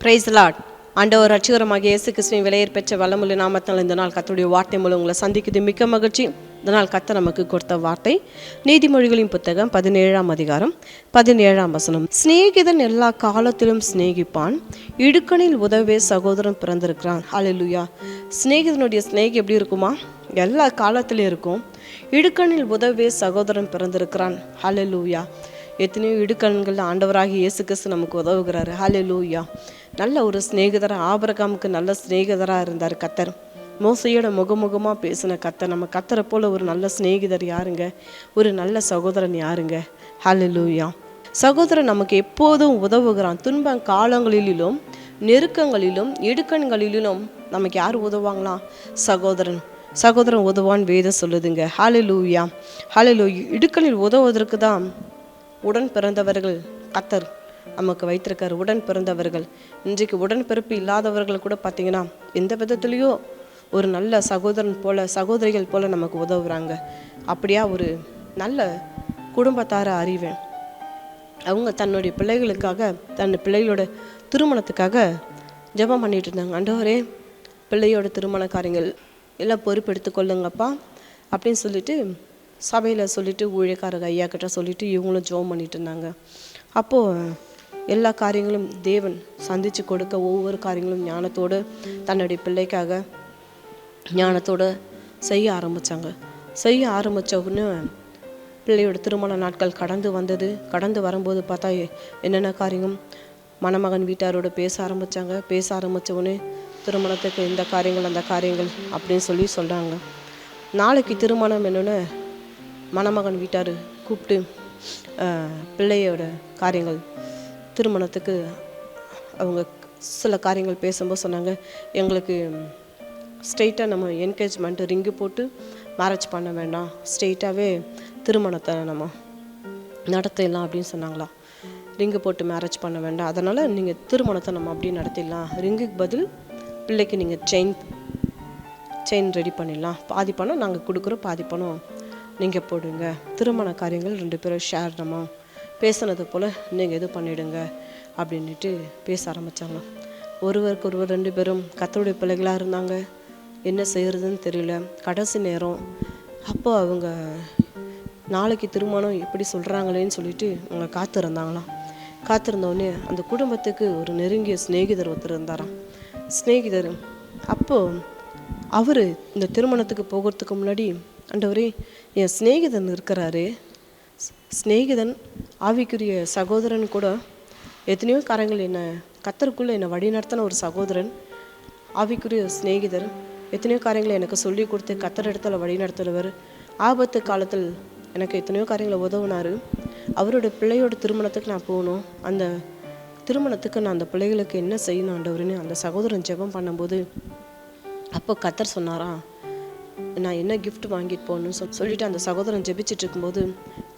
Praise the Lord. ஆண்டவர் ரட்சகருமாகிய இயேசு கிறிஸ்துவின் விலையேற பெற்ற வல்லமுள்ள நாமத்தால் இந்த நாள் கர்த்தருடைய வார்த்தை மூலம் உங்களை சந்திக்குது மிக்க மகிழ்ச்சி. இந்த நாள் கர்த்தர் நமக்கு கொடுத்த வார்த்தை நீதிமொழிகளின் புத்தகம் 17ஆம் அதிகாரம் 17ஆம் வசனம். சிநேகிதன் எல்லா காலத்திலும் சிநேகிப்பான், இடுக்கணில் உதவே சகோதரன் பிறந்திருக்கிறான். ஹல்லேலூயா. சிநேகிதனுடைய சிநேகி எப்படி இருக்குமா? எல்லா காலத்திலும் இருக்கும். இடுக்கணில் உதவே சகோதரன் பிறந்திருக்கிறான். ஹல்லேலூயா. எத்தனையோ இடுக்கண்கள் ஆண்டவராகி இயேசு கிறிஸ்து நமக்கு உதவுகிறாரு. ஹல்லேலூயா. நல்ல ஒரு சிநேகிதராக, ஆபிரகாமுக்கு நல்ல சிநேகிதராக இருந்தார் கர்த்தர். மோசையோட முகமுகமாக பேசின கர்த்தர். நம்ம கர்த்தரை போல ஒரு நல்ல சிநேகிதர் யாருங்க? ஒரு நல்ல சகோதரன் யாருங்க? ஹல்லேலூயா. சகோதரன் நமக்கு எப்போதும் உதவுகிறான். துன்ப காலங்களிலும் நெருக்கங்களிலும் இடுக்கண்களிலும் நமக்கு யார் உதவாங்களாம்? சகோதரன் உதவான்னு வேதம் சொல்லுதுங்க. ஹல்லேலூயா. ஹல்லேலூயா. இடுக்கணில் உதவுவதற்கு தான் உடன் பிறந்தவர்கள் கர்த்தர் நமக்கு வைத்திருக்கார். உடன் பிறந்தவர்கள். இன்றைக்கு உடன்பிறப்பு இல்லாதவர்கள் கூட பார்த்தீங்கன்னா எந்த விதத்துலேயோ ஒரு நல்ல சகோதரன் போல, சகோதரிகள் போல நமக்கு உதவுறாங்க. அப்படியா ஒரு நல்ல குடும்பத்தார அறிவேன். அவங்க தன்னுடைய பிள்ளைகளுக்காக, தன் பிள்ளைகளோட திருமணத்துக்காக ஜெபம் பண்ணிட்டு இருந்தாங்க. ஆண்டவரே, பிள்ளையோட திருமண காரியங்கள் எல்லாம் பொறுப்பெடுத்து கொள்ளுங்கப்பா அப்படின்னு சொல்லிட்டு சபையில் சொல்லிவிட்டு ஊழியக்காரங்க ஐயா கிட்ட சொல்லிவிட்டு இவங்களும் ஜெபம் பண்ணிட்டு இருந்தாங்க. அப்போது எல்லா காரியங்களும் தேவன் சந்தித்து கொடுக்க, ஒவ்வொரு காரியங்களும் ஞானத்தோடு தன்னுடைய பிள்ளைக்காக ஞானத்தோடு செய்ய ஆரம்பித்த உடனே பிள்ளையோட திருமண நாட்கள் கடந்து வந்தது. கடந்து வரும்போது பார்த்தா என்னென்ன காரியங்கள் மணமகன் வீட்டாரோடு பேச ஆரம்பித்த உடனே திருமணத்துக்கு இந்த காரியங்கள் அந்த காரியங்கள் அப்படின்னு சொல்கிறாங்க. நாளைக்கு திருமணம் என்னென்னு மணமகன் வீட்டார் கூப்பிட்டு பிள்ளையோட காரியங்கள் திருமணத்துக்கு அவங்க சில காரியங்கள் பேசும்போது சொன்னாங்க, எங்களுக்கு ஸ்ட்ரெயிட்டாக நம்ம என்கேஜ்மெண்ட்டு ரிங்கு போட்டு மேரேஜ் பண்ண வேண்டாம், ஸ்ட்ரெயிட்டாகவே திருமணத்தை நம்ம நடத்திடலாம் அப்படின்னு சொன்னாங்களாம். ரிங்கு போட்டு மேரேஜ் பண்ண வேண்டாம், அதனால் நீங்கள் திருமணத்தை நம்ம அப்படியே நடத்திடலாம், ரிங்குக்கு பதில் பிள்ளைக்கு நீங்கள் செயின் ரெடி பண்ணிடலாம், பாதி பணம் நாங்கள் கொடுக்குறோம், பாதி பணம் நீங்கள் போடுங்க, திருமண காரியங்கள் 2 பேரும் ஷேர் நம்ம பேசுனது போல் நீங்கள் இது பண்ணிவிடுங்க அப்படின்ட்டு பேச ஆரம்பித்தாங்க. ஒருவருக்கு ஒருவர் 2 பேரும் கர்த்தருடைய பிள்ளைகளாக இருந்தாங்க. என்ன செய்கிறதுன்னு தெரியல. கடைசி நேரம் அப்போ அவங்க நாளைக்கு திருமணம் எப்படி சொல்கிறாங்களேன்னு சொல்லிட்டு அவங்க காத்திருந்தோடனே அந்த குடும்பத்துக்கு ஒரு நெருங்கிய சிநேகிதர் ஒருத்தர் இருந்தாராம். சிநேகிதர் அப்போது அவர் இந்த திருமணத்துக்கு போகிறதுக்கு முன்னாடி, ஆண்டவரே, என் சிநேகிதன் இருக்கிறாரு, சிநேகிதன் ஆவிக்குரிய சகோதரன் கூட எத்தனையோ காரியங்கள் என்னை கர்த்தருக்குள்ளே என்னை வழிநடத்தின ஒரு சகோதரன், ஆவிக்குரிய சிநேகிதர் எத்தனையோ காரியங்களை எனக்கு சொல்லி கொடுத்து கர்த்தர் இடத்துல வழிநடத்துகிறவர், ஆபத்து காலத்தில் எனக்கு எத்தனையோ காரியங்களை உதவுனார். அவரோட பிள்ளையோட திருமணத்துக்கு நான் போகணும், அந்த திருமணத்துக்கு நான் அந்த பிள்ளைகளுக்கு என்ன செய்யணும் ஆண்டவர்னு அந்த சகோதரன் ஜெபம் பண்ணும்போது அப்போ கர்த்தர் சொன்னாரா, நான் என்ன கிஃப்ட் வாங்கிட்டு போகணுன்னு சொல்லிட்டு அந்த சகோதரன் ஜெபிச்சுட்டு இருக்கும்போது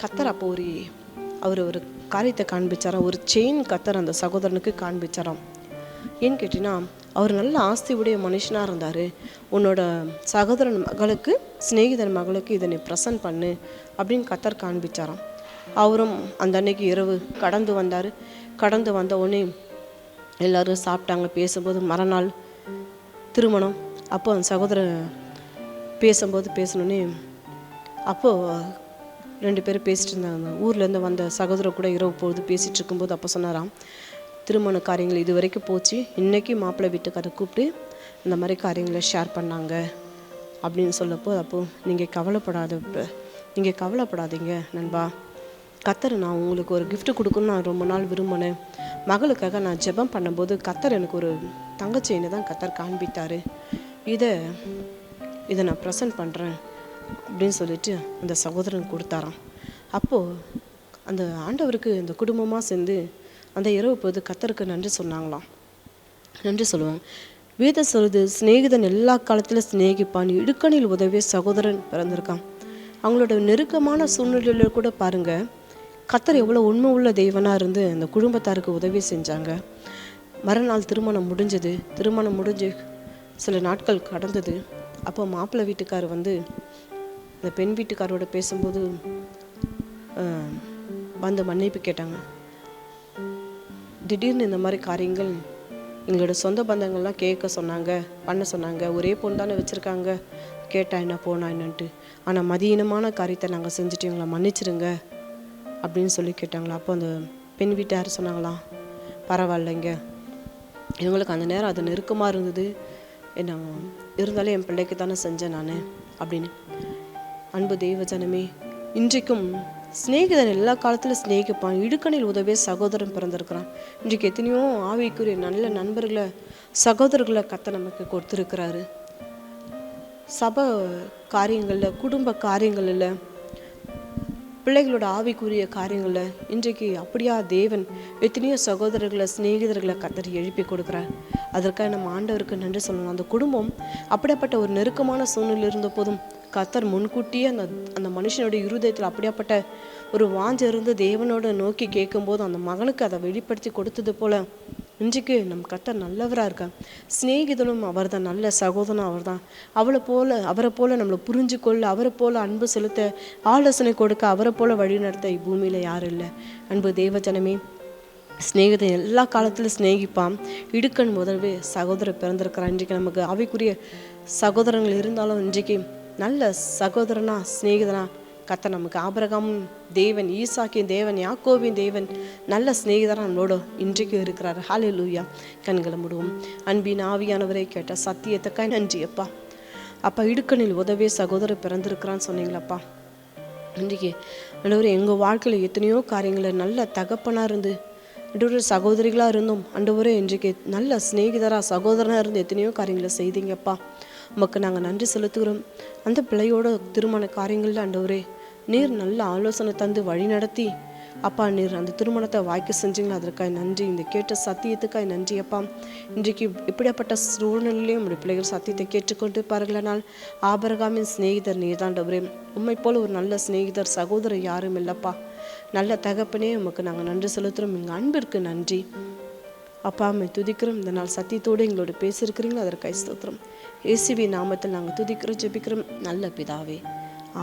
கர்த்தர் அப்போ அவர் ஒரு காரியத்தை காண்பிச்சாராம். ஒரு செயின் கர்த்தர் அந்த சகோதரனுக்கு காண்பிச்சாராம். ஏன்னு கேட்டிங்கன்னா, அவர் நல்ல ஆஸ்தி உடைய மனுஷனாக இருந்தார். உன்னோட சகோதரன் மகளுக்கு, சிநேகிதன் மகளுக்கு இதை நீ ப்ரெசன்ட் பண்ணு அப்படின்னு கர்த்தர் காண்பிச்சாராம். அவரும் அந்த அன்னைக்கு இரவு கடந்து வந்த உடனே எல்லோரும் சாப்பிட்டாங்க. பேசும்போது மறுநாள் திருமணம். அப்போ அந்த சகோதரன் பேசணுன்னே அப்போது 2 பேரும் பேசிகிட்டு இருந்தாங்க. ஊர்லேருந்து வந்த சகோதரர் கூட இரவு பொழுது பேசிகிட்டு இருக்கும்போது அப்போ சொன்னாராம், திருமண காரியங்கள் இது வரைக்கும் போச்சு, இன்றைக்கி மாப்பிள்ளை வீட்டுக்காரர் கூப்பிட்டு இந்த மாதிரி காரியங்களை ஷேர் பண்ணாங்க அப்படின்னு சொல்லப்போ, அப்போது நீங்கள் கவலைப்படாதீங்க நண்பா, கர்த்தர் நான் உங்களுக்கு ஒரு கிஃப்ட் கொடுக்கணும்னு நான் ரொம்ப நாள் விரும்பினேன். மகளுக்காக நான் ஜெபம் பண்ணும்போது கர்த்தர் எனக்கு ஒரு தங்கச்செயினை தான் கர்த்தர் காண்பித்தார், இதை நான் ப்ரெசன்ட் பண்ணுறேன் அப்படின்னு சொல்லிட்டு அந்த சகோதரன் கொடுத்தாராம். அப்போது அந்த ஆண்டவருக்கு இந்த குடும்பமாக சேர்ந்து அந்த இரவு போது கர்த்தருக்கு நன்றி சொல்லுவாங்க. வேதம் சொல்லுது, சிநேகிதன் எல்லா காலத்திலும் சிநேகிப்பான், இடுக்கணில் உதவிய சகோதரன் பிறந்திருக்கான். அவங்களோட நெருக்கமான சூழ்நிலையில் கூட பாருங்கள், கர்த்தர் எவ்வளோ உண்மை உள்ள தெய்வனாக இருந்து அந்த குடும்பத்தாருக்கு உதவி செஞ்சாங்க. மறுநாள் திருமணம் முடிஞ்சு சில நாட்கள் கடந்தது. அப்போ மாப்பிள்ளை வீட்டுக்கார் இந்த பெண் வீட்டுக்காரோட பேசும்போது வந்து மன்னிப்பு கேட்டாங்க. திடீர்னு இந்த மாதிரி காரியங்கள் எங்களோட சொந்த பந்தங்கள்லாம் கேட்க சொன்னாங்க, பண்ண சொன்னாங்க. ஒரே பொண்ணு தானே வச்சுருக்காங்க, கேட்டா என்ன போனா என்னன்ட்டு. ஆனால் மதியீனமான காரியத்தை நாங்கள் செஞ்சுட்டு எங்களை மன்னிச்சிருங்க அப்படின்னு சொல்லி கேட்டாங்களா. அப்போ அந்த பெண் வீட்டார் சொன்னாங்களாம், பரவாயில்லைங்க, இவங்களுக்கு அந்த நேரம் அது நெருக்கமாக இருந்தது, என்ன இருந்தாலும் என் பிள்ளைக்கு தானே செஞ்சேன் நான் அப்படின்னு. அன்பு தெய்வ ஜனமே, இன்றைக்கும் சிநேகிதன் எல்லா காலத்திலும் சிநேகிப்பான். இடுக்கணில் உதவிய சகோதரன் பிறந்திருக்கிறான். இன்றைக்கு எத்தனையோ ஆவிக்குரிய நல்ல நண்பர்களை, சகோதரர்களை கத்த நமக்கு கொடுத்துருக்கிறாரு. சபை காரியங்களில், குடும்ப காரியங்களில், பிள்ளைகளோட ஆவிக்குரிய காரியங்களில் இன்றைக்கு அப்படியா தேவன் எத்தனையோ சகோதரர்களை, சிநேகிதர்களை கத்தர் எழுப்பி கொடுக்குறார். அதற்காக நம்ம ஆண்டவருக்கு நன்றி சொல்லணும். அந்த குடும்பம் அப்படியாப்பட்ட ஒரு நெருக்கமான சூழ்நிலை இருந்த போதும் கத்தர் முன்கூட்டியே அந்த மனுஷனுடைய இருதயத்தில் அப்படியாப்பட்ட ஒரு வாஞ்சை இருந்து தேவனோட நோக்கி கேட்கும்போது அந்த மகனுக்கு அதை வெளிப்படுத்தி கொடுத்தது போல இன்றைக்கு நம்ம கத்தர் நல்லவராக இருக்கார். சிநேகிதனும் அவர் தான், நல்ல சகோதரனும் அவர் தான். அவரை போல நம்மளை புரிஞ்சு கொள்ள, அவரை போல அன்பு செலுத்த, ஆலோசனை கொடுக்க, அவரை போல வழி நடத்த இப்பூமியில் யாரும் இல்லை. அன்பு தேவ ஜனமே, சிநேகிதன் எல்லா காலத்திலும் சிநேகிப்பான். இடுக்கண் முதல்வே சகோதரர் பிறந்திருக்கிறான். இன்றைக்கு நமக்கு ஆவிக்குரிய சகோதரங்கள் இருந்தாலும் இன்றைக்கு நல்ல சகோதரனா, சிநேகிதனா கத்த நமக்கு ஆபிரகாமும் தேவன், ஈசாக்கின் தேவன், யாக்கோபின் தேவன் நல்ல சிநேகிதனா நம்மளோட இன்றைக்கும் இருக்கிறார். ஹல்லேலூயா. கண்களை மூடுவோம். அன்பின் ஆவியானவரை கேட்ட சத்தியத்துக்காய் நன்றி அப்பா. அப்பா, இடுக்கணில் உதவிய சகோதரர் பிறந்திருக்கிறான்னு சொன்னீங்களப்பா. இன்றைக்கு ஆண்டவரே, எங்கள் வாழ்க்கையில் எத்தனையோ காரியங்களை நல்ல தகப்பனாக இருந்து, ஆண்டவரே சகோதரிகளாக இருந்தோம். ஆண்டவரே இன்றைக்கு நல்ல சிநேகிதராக, சகோதரனாக இருந்து எத்தனையோ காரியங்களை செய்தீங்கப்பா. உமக்கு நாங்கள் நன்றி செலுத்துகிறோம். அந்த பிள்ளையோட திருமண காரியங்களில் ஆண்டவரே நீர் நல்ல ஆலோசனை தந்து வழி நடத்தி அப்பா, நீர் அந்த திருமணத்தை வாய்க்க செஞ்சீங்களா, அதற்காக நன்றி. இந்த கேட்ட சத்தியத்துக்காக நன்றி அப்பா. இன்றைக்கு இப்படியாப்பட்ட சூழ்நிலையிலையும் நம்முடைய பிள்ளைகள் சத்தியத்தை கேட்டுக்கொண்டு பாருங்களனால் ஆபிரகாமின் சிநேகிதர் நீர் தான் ஆண்டவரே. உண்மை போல ஒரு நல்ல சிநேகிதர், சகோதரர் யாரும் இல்லைப்பா. நல்ல தகப்பனே, உமக்கு நாங்கள் நன்றி செலுத்துகிறோம். எங்கள் அன்பிற்கு நன்றி அப்பா. அம்மை துதிக்கிறோம். இந்த நாள் சத்தியத்தோடு எங்களோட பேசியிருக்கிறீங்களோ அதற்காக ஸ்தோத்திரம். இயேசுவின் நாமத்தில் நாங்கள் துதிக்கிறோம், ஜெபிக்கிறோம் நல்ல பிதாவே,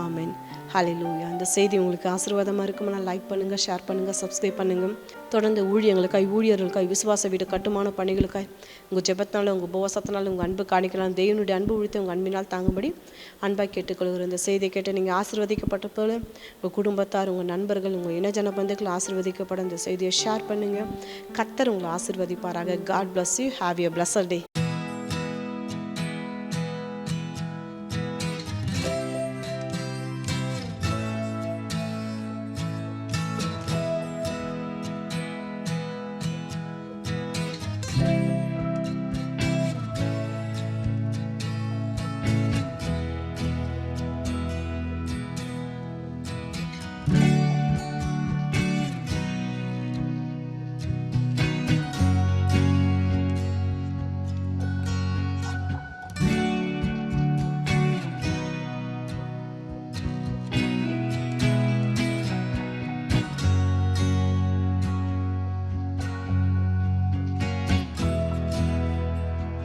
ஆமென். ஹல்லேலூயா. இந்த செய்தி உங்களுக்கு ஆசீர்வாதமாக இருக்குமா? லைக் பண்ணுங்கள், ஷேர் பண்ணுங்கள், சப்ஸ்கிரைப் பண்ணுங்கள். தொடர்ந்து ஊழியர்களுக்காய், விசுவாச வீடு கட்டுமான பணிகளுக்காய் உங்கள் ஜெபத்தினால, உங்கள் உபவாசத்தினால, உங்கள் அன்பு காணிக்கலாம், தேவனுடைய அன்பு உழித்து உங்கள் அன்பினால் தாங்கும்படி அன்பாக கேட்டுக்கொள்கிறேன். இந்த செய்தியை கேட்டு நீங்கள் ஆசீர்வதிக்கப்பட்ட போல உங்கள் குடும்பத்தார், உங்கள் நண்பர்கள், உங்கள் இனஜன பந்துக்கள் ஆசீர்வதிக்கப்பட இந்த செய்தியை ஷேர் பண்ணுங்கள். கர்த்தர் உங்களை ஆசீர்வதிப்பாராக. God bless you. Have a blessed day.